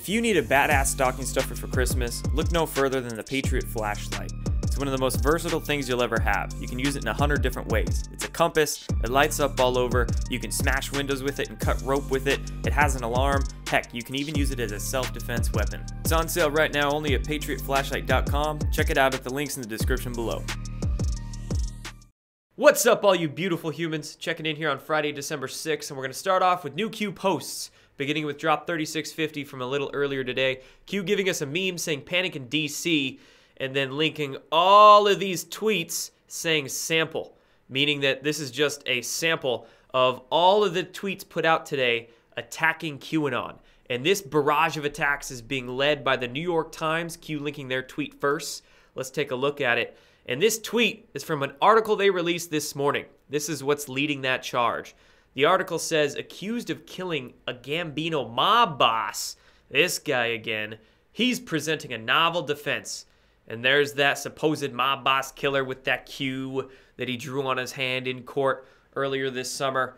If you need a badass stocking stuffer for Christmas, look no further than the PATRIOT flashlight. It's one of the most versatile things you'll ever have. You can use it in 100 different ways. It's a compass, it lights up all over, you can smash windows with it and cut rope with it, it has an alarm, heck, you can even use it as a self-defense weapon. It's on sale right now only at patriotflashlight.com. Check it out at the links in the description below. What's up, all you beautiful humans? Checking in here on Friday, December 6th, and we're going to start off with new Q posts, beginning with drop 3650 from a little earlier today. Q giving us a meme saying panic in DC, and then linking all of these tweets saying sample, meaning that this is just a sample of all of the tweets put out today attacking QAnon. And this barrage of attacks is being led by the New York Times, Q linking their tweet first. Let's take a look at it. And this tweet is from an article they released this morning. This is what's leading that charge. The article says, accused of killing a Gambino mob boss, this guy again, he's presenting a novel defense. And there's that supposed mob boss killer with that Q that he drew on his hand in court earlier this summer.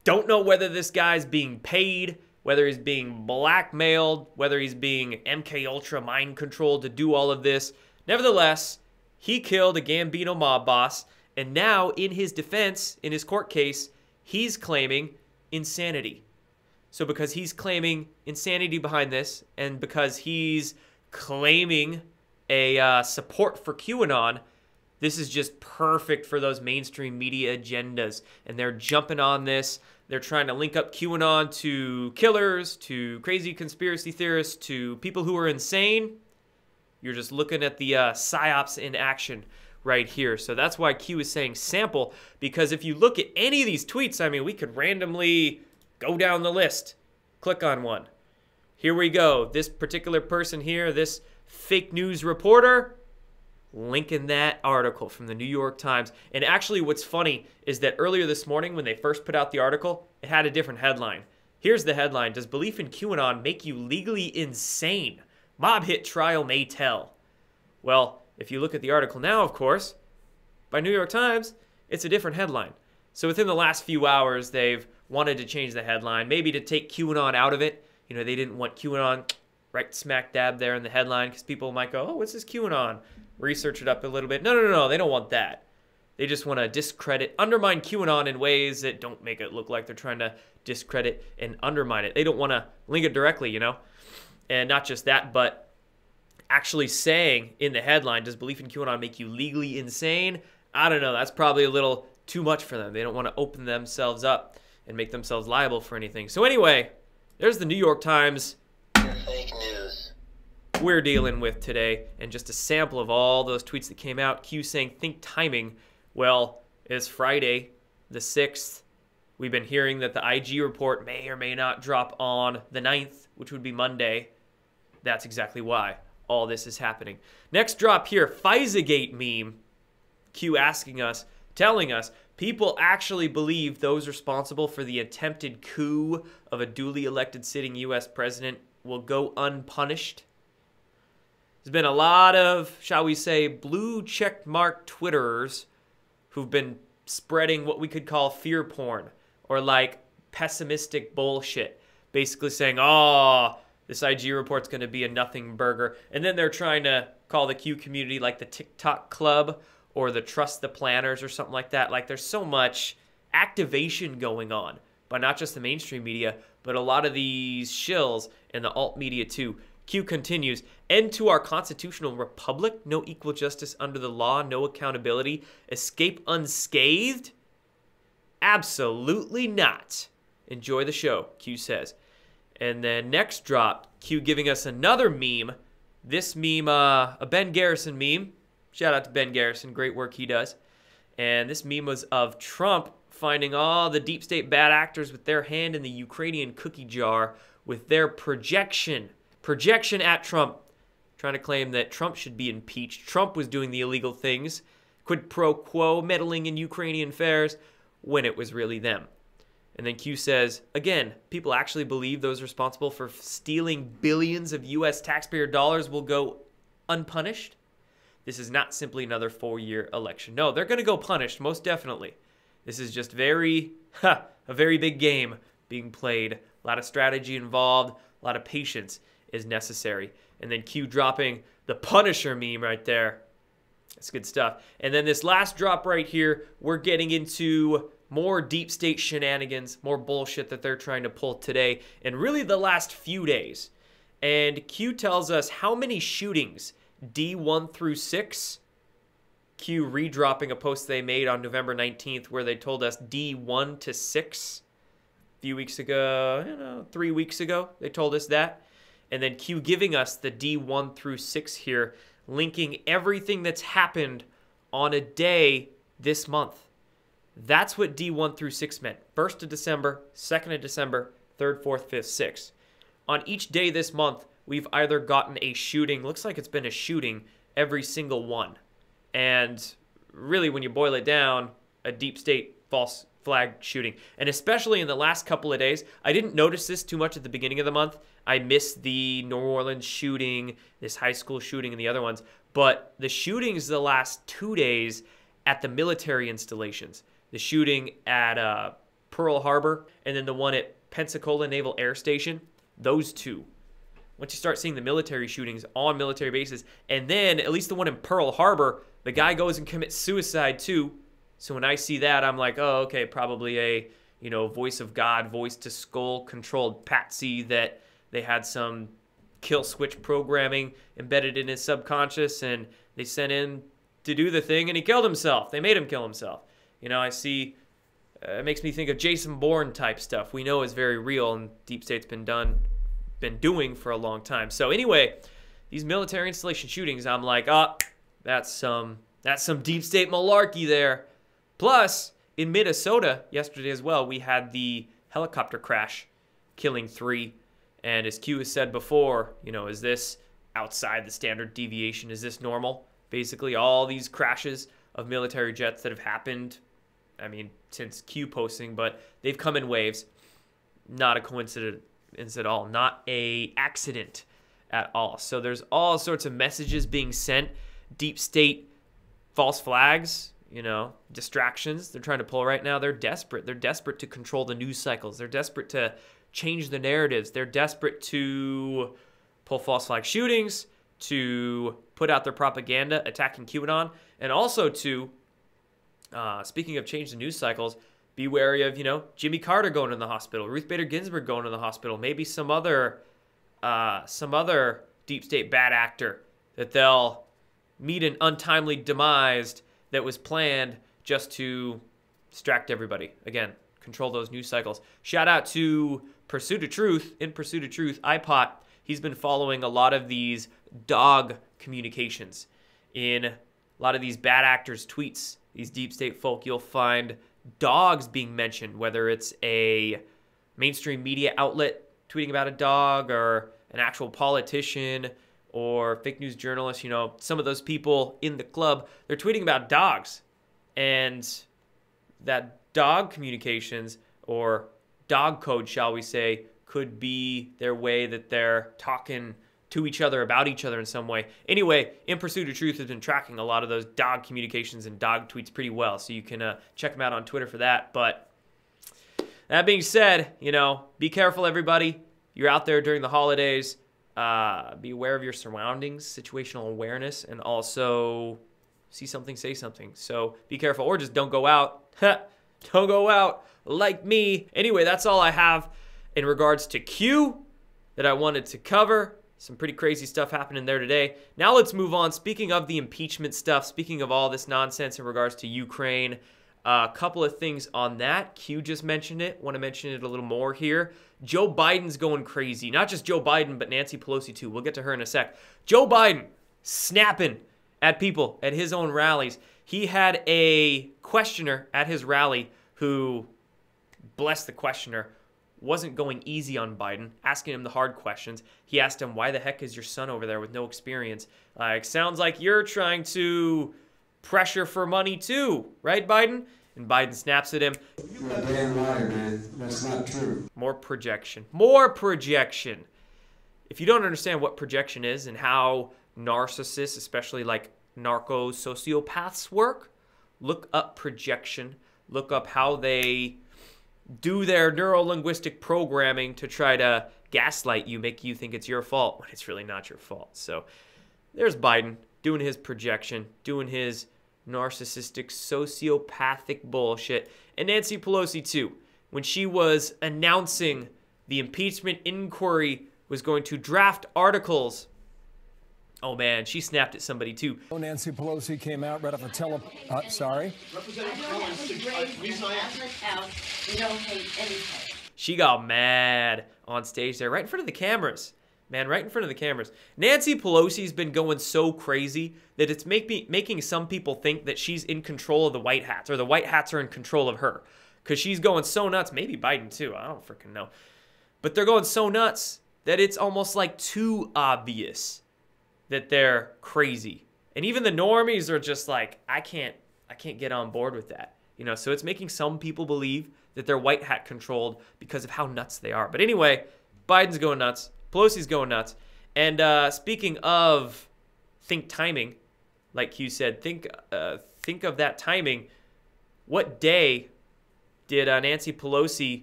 Don't know whether this guy's being paid, whether he's being blackmailed, whether he's being MK Ultra mind controlled to do all of this. Nevertheless, he killed a Gambino mob boss, and now in his defense, in his court case, he's claiming insanity. So because he's claiming insanity behind this, and because he's claiming a support for QAnon, this is just perfect for those mainstream media agendas. And they're jumping on this. They're trying to link up QAnon to killers, to crazy conspiracy theorists, to people who are insane. You're just looking at the psyops in action right here. So that's why Q is saying sample, because if you look at any of these tweets, I mean, we could randomly go down the list. Click on one. Here we go. This particular person here, this fake news reporter, linking that article from the New York Times. And actually what's funny is that earlier this morning when they first put out the article, it had a different headline. Here's the headline: does belief in QAnon make you legally insane? Mob hit trial may tell. Well, if you look at the article now, of course, by New York Times, it's a different headline. So within the last few hours, they've wanted to change the headline, maybe to take QAnon out of it. You know, they didn't want QAnon right smack dab there in the headline because people might go, oh, what's this QAnon? Research it up a little bit. No, they don't want that. They just want to discredit, undermine QAnon in ways that don't make it look like they're trying to discredit and undermine it. They don't want to link it directly, you know? And not just that, but actually saying in the headline, does belief in QAnon make you legally insane? I don't know. That's probably a little too much for them. They don't want to open themselves up and make themselves liable for anything. So anyway, there's the New York Times fake news we're dealing with today, and just a sample of all those tweets that came out. Q saying, think timing. Well, it's Friday the 6th. We've been hearing that the IG report may or may not drop on the 9th, which would be Monday. That's exactly why all this is happening. Next drop here, FISAgate meme. Q asking us, telling us, people actually believe those responsible for the attempted coup of a duly elected sitting U.S. president will go unpunished. There's been a lot of, shall we say, blue checkmark Twitterers who've been spreading what we could call fear porn, or like pessimistic bullshit, basically saying, oh, this IG report's going to be a nothing burger. And then they're trying to call the Q community like the TikTok club or the Trust the Planners or something like that. Like, there's so much activation going on by not just the mainstream media, but a lot of these shills in the alt media too. Q continues, end to our constitutional republic, no equal justice under the law, no accountability, escape unscathed? Absolutely not. Enjoy the show, Q says. And then next drop, Q giving us another meme. This meme, a Ben Garrison meme. Shout out to Ben Garrison, great work he does. And this meme was of Trump finding all the deep state bad actors with their hand in the Ukrainian cookie jar with their projection at Trump, trying to claim that Trump should be impeached. Trump was doing the illegal things, quid pro quo, meddling in Ukrainian affairs, when it was really them. And then Q says, again, people actually believe those responsible for stealing billions of U.S. taxpayer dollars will go unpunished? This is not simply another 4-year election. No, they're going to go punished, most definitely. This is just a very big game being played. A lot of strategy involved, a lot of patience is necessary. And then Q dropping the Punisher meme right there. That's good stuff. And then this last drop right here, we're getting into more deep state shenanigans, more bullshit that they're trying to pull today, and really the last few days. And Q tells us how many shootings, D1 through 6. Q redropping a post they made on November 19th where they told us D1 to 6. A few weeks ago, 3 weeks ago, they told us that. And then Q giving us the D1 through 6 here, linking everything that's happened on a day this month. That's what D1 through 6 meant. 1st of December, 2nd of December, 3rd, 4th, 5th, 6th. On each day this month, we've either gotten a shooting, looks like it's been a shooting, every single one. And really, when you boil it down, a deep state false flag shooting. And especially in the last couple of days, I didn't notice this too much at the beginning of the month. I missed the New Orleans shooting, this high school shooting, and the other ones. But the shootings the last 2 days at the military installations, the shooting at Pearl Harbor, and then the one at Pensacola Naval Air Station, those two. Once you start seeing the military shootings on military bases, and then at least the one in Pearl Harbor, the guy goes and commits suicide too. So when I see that, I'm like, oh, okay, probably a, voice of God, voice to skull controlled patsy that they had some kill switch programming embedded in his subconscious, and they sent in to do the thing, and he killed himself. They made him kill himself. I see, it makes me think of Jason Bourne type stuff. We know is very real, and Deep State's been doing for a long time. So anyway, these military installation shootings, I'm like, that's some Deep State malarkey there. Plus, in Minnesota yesterday as well, we had the helicopter crash, killing 3. And as Q has said before, is this outside the standard deviation? Is this normal? Basically, all these crashes of military jets that have happened, since Q posting, but they've come in waves. Not a coincidence at all. Not a accident at all. So there's all sorts of messages being sent. Deep state false flags, distractions they're trying to pull right now. They're desperate. They're desperate to control the news cycles. They're desperate to change the narratives. They're desperate to pull false flag shootings, to put out their propaganda attacking QAnon, and also to, speaking of change the news cycles, be wary of, Jimmy Carter going to the hospital, Ruth Bader Ginsburg going to the hospital, maybe some other deep state bad actor that they'll meet an untimely demise that was planned just to distract everybody. Again, control those news cycles. Shout out to Pursuit of Truth, in Pursuit of Truth, iPot. He's been following a lot of these dog communications. In a lot of these bad actors' tweets, these deep state folk, you'll find dogs being mentioned, whether it's a mainstream media outlet tweeting about a dog, or an actual politician, or fake news journalists. Some of those people in the club, they're tweeting about dogs. And that dog communications, or dog code, shall we say, could be their way that they're talking to each other about each other in some way. Anyway, In Pursuit of Truth has been tracking a lot of those dog communications and dog tweets pretty well, so you can check them out on Twitter for that. But that being said, be careful, everybody. You're out there during the holidays. Be aware of your surroundings, situational awareness, and also see something, say something. So be careful, or just don't go out. Don't go out like me. Anyway, that's all I have in regards to Q that I wanted to cover. Some pretty crazy stuff happening there today. Now let's move on. Speaking of the impeachment stuff, speaking of all this nonsense in regards to Ukraine, a couple of things on that. Q just mentioned it. Want to mention it a little more here. Joe Biden's going crazy. Not just Joe Biden, but Nancy Pelosi too. We'll get to her in a sec. Joe Biden snapping at people at his own rallies. He had a questioner at his rally who, bless the questioner, wasn't going easy on Biden, asking him the hard questions. He asked him, why the heck is your son over there with no experience? Sounds like you're trying to pressure for money too, right, Biden? And Biden snaps at him. You're a damn liar, man. That's not true. More projection. More projection. If you don't understand what projection is and how narcissists, especially like narco-sociopaths work, look up projection. Look up how they do their neuro-linguistic programming to try to gaslight you, make you think it's your fault when it's really not your fault. So there's Biden doing his projection, doing his narcissistic, sociopathic bullshit. And Nancy Pelosi, too, when she was announcing the impeachment inquiry was going to draft articles. Oh, man, she snapped at somebody, too. Nancy Pelosi came out right off a sorry? She got mad on stage there, right in front of the cameras. Man, right in front of the cameras. Nancy Pelosi's been going so crazy that it's making some people think that she's in control of the White Hats, or the White Hats are in control of her. Because she's going so nuts. Maybe Biden, too. I don't freaking know. But they're going so nuts that it's almost like too obvious that they're crazy. And even the normies are just like, I can't get on board with that. You know, so it's making some people believe that they're white hat controlled because of how nuts they are. But anyway, Biden's going nuts. Pelosi's going nuts. And speaking of think timing, like Q said, think of that timing. What day did Nancy Pelosi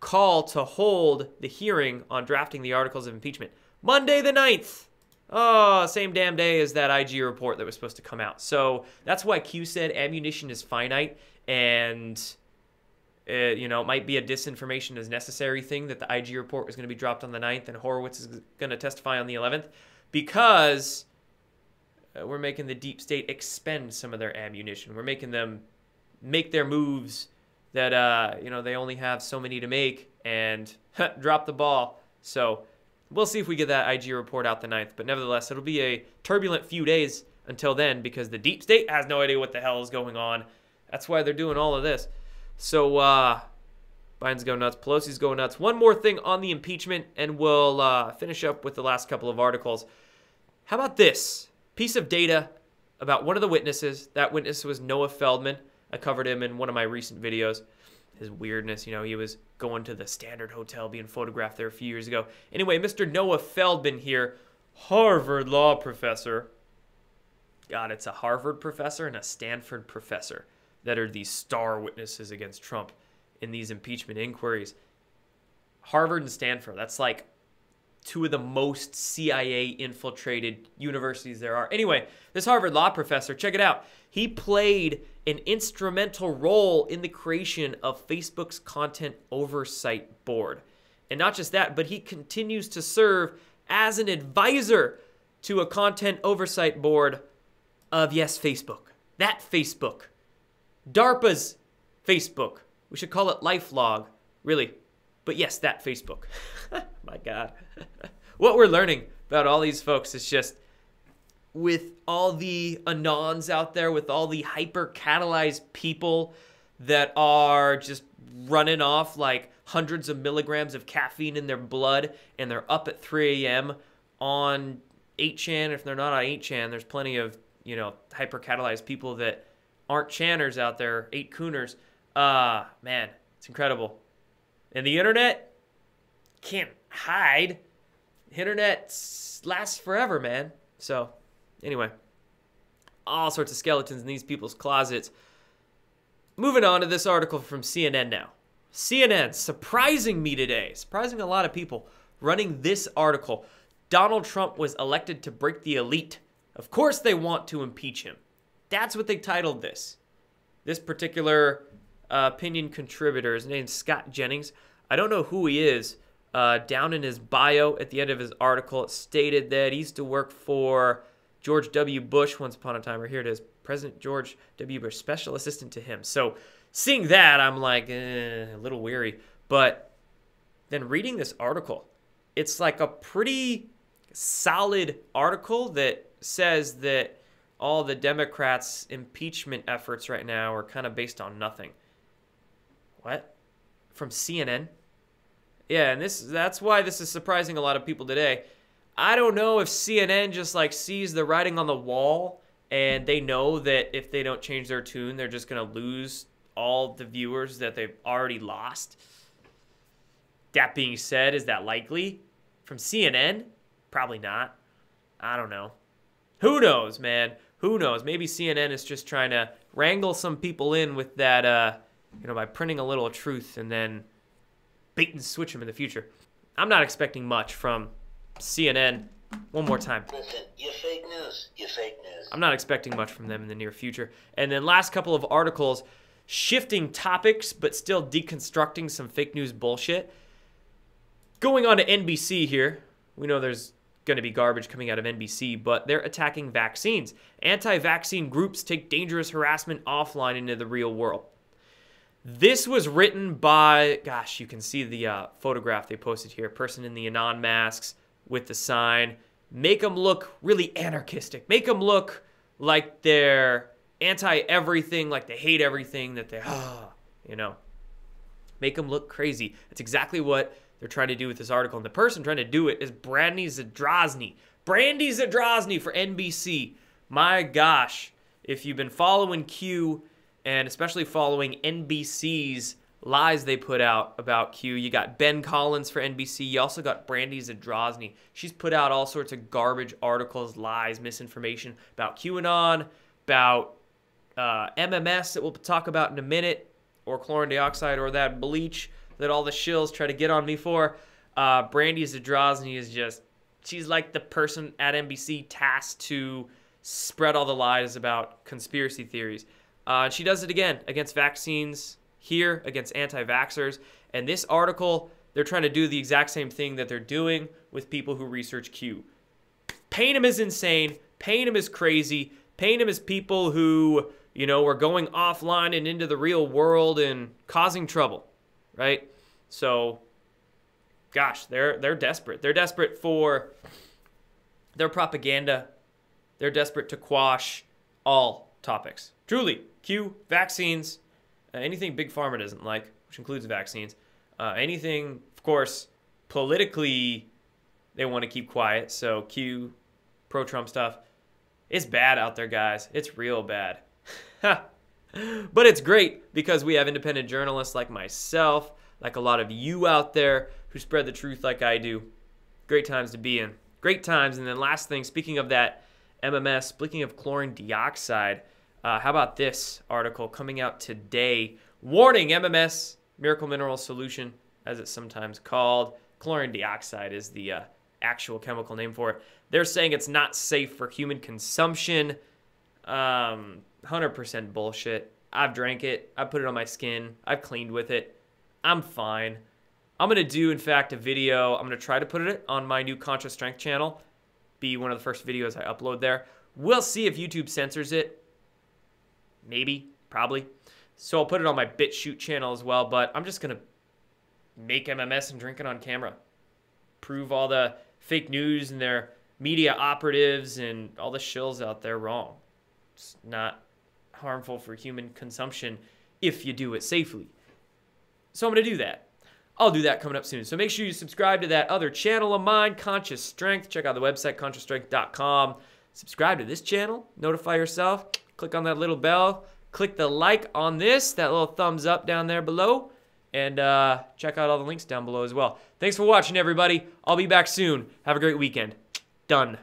call to hold the hearing on drafting the articles of impeachment? Monday the 9th. Oh, same damn day as that IG report that was supposed to come out. So that's why Q said ammunition is finite, and you know, it might be a disinformation is necessary thing that the IG report was going to be dropped on the 9th and Horowitz is going to testify on the 11th, because we're making the deep state expend some of their ammunition. We're making them make their moves that you know, they only have so many to make, and drop the ball. So we'll see if we get that IG report out the 9th. But nevertheless, it'll be a turbulent few days until then, because the deep state has no idea what the hell is going on. That's why they're doing all of this. So Biden's going nuts. Pelosi's going nuts. One more thing on the impeachment, and we'll finish up with the last couple of articles. How about this piece of data about one of the witnesses? That witness was Noah Feldman. I covered him in one of my recent videos. His weirdness, you know, he was going to the Standard Hotel, being photographed there a few years ago. Anyway, Mr. Noah Feldman here, Harvard law professor. God, it's a Harvard professor and a Stanford professor that are these star witnesses against Trump in these impeachment inquiries. Harvard and Stanford, that's like two of the most CIA-infiltrated universities there are. Anyway, this Harvard law professor, check it out. He played an instrumental role in the creation of Facebook's Content Oversight Board. And not just that, but he continues to serve as an advisor to a Content Oversight Board of, yes, Facebook. That Facebook. DARPA's Facebook. We should call it LifeLog, really. But yes, that Facebook. My God. What we're learning about all these folks is just, with all the anons out there, with all the hyper-catalyzed people that are just running off like hundreds of milligrams of caffeine in their blood, and they're up at 3 a.m. on 8chan. If they're not on 8chan, there's plenty of, you know, hyper-catalyzed people that aren't channers out there, 8cooners. Man, it's incredible. And the internet can't hide. The internet lasts forever, man. So anyway, all sorts of skeletons in these people's closets. Moving on to this article from CNN now. CNN surprising me today, surprising a lot of people, running this article. Donald Trump was elected to break the elite. Of course they want to impeach him. That's what they titled this. This particular opinion contributor, his name's Scott Jennings. I don't know who he is. Down in his bio at the end of his article, it stated that he used to work for George W. Bush once upon a time, or here it is, President George W. Bush, special assistant to him. So seeing that, I'm like, a little weary. But then reading this article, it's like a pretty solid article that says that all the Democrats' impeachment efforts right now are kind of based on nothing. What? From CNN? Yeah, and that's why this is surprising a lot of people today. I don't know if CNN just like sees the writing on the wall, and they know that if they don't change their tune, they're just going to lose all the viewers that they've already lost. That being said, is that likely? From CNN? Probably not. I don't know. Who knows, man? Who knows? Maybe CNN is just trying to wrangle some people in with that, you know, by printing a little truth and then bait and switch them in the future. I'm not expecting much from CNN. One more time. Listen, you fake news. You fake news. I'm not expecting much from them in the near future. And then last couple of articles, shifting topics, but still deconstructing some fake news bullshit. Going on to NBC here. We know there's going to be garbage coming out of NBC, but they're attacking vaccines. Anti-vaccine groups take dangerous harassment offline into the real world. This was written by, gosh, you can see the photograph they posted here. Person in the Anon masks with the sign. Make them look really anarchistic. Make them look like they're anti-everything, like they hate everything, that they, you know. Make them look crazy. That's exactly what they're trying to do with this article. And the person trying to do it is Brandy Zadrozny. Brandy Zadrozny for NBC. My gosh, if you've been following Q and especially following NBC's lies they put out about Q, you got Ben Collins for NBC. You also got Brandy Zadrozny. She's put out all sorts of garbage articles, lies, misinformation about QAnon, about MMS that we'll talk about in a minute, or chlorine dioxide, or that bleach that all the shills try to get on me for. Brandy Zadrozny is just, she's like the person at NBC tasked to spread all the lies about conspiracy theories. She does it again against vaccines here, against anti-vaxxers. And this article, they're trying to do the exact same thing that they're doing with people who research Q. Paint them as insane, paint them as crazy, paint them as people who, you know, are going offline and into the real world and causing trouble, right? So, gosh, they're desperate. They're desperate for their propaganda. They're desperate to quash all topics. Truly, Q, vaccines, anything Big Pharma doesn't like, which includes vaccines. Anything, of course, politically they want to keep quiet. So Q, pro-Trump stuff. It's bad out there, guys. It's real bad. But it's great because we have independent journalists like myself, like a lot of you out there who spread the truth like I do. Great times to be in. Great times. And then last thing, speaking of that MMS, speaking of chlorine dioxide, how about this article coming out today? Warning, MMS, miracle mineral solution, as it's sometimes called. Chlorine dioxide is the actual chemical name for it. They're saying it's not safe for human consumption. 100% bullshit. I've drank it. I put it on my skin. I've cleaned with it. I'm fine. I'm going to do, in fact, a video. I'm going to try to put it on my new Conscious Strength channel. Be one of the first videos I upload there. We'll see if YouTube censors it. Maybe. Probably. So I'll put it on my BitChute channel as well. But I'm just going to make MMS and drink it on camera. Prove all the fake news and their media operatives and all the shills out there wrong. It's not harmful for human consumption if you do it safely. So I'm going to do that. I'll do that coming up soon. So make sure you subscribe to that other channel of mine, Conscious Strength. Check out the website, consciousstrength.com. Subscribe to this channel. Notify yourself. Click on that little bell. Click the like on this, that little thumbs up down there below. And check out all the links down below as well. Thanks for watching, everybody. I'll be back soon. Have a great weekend. Done.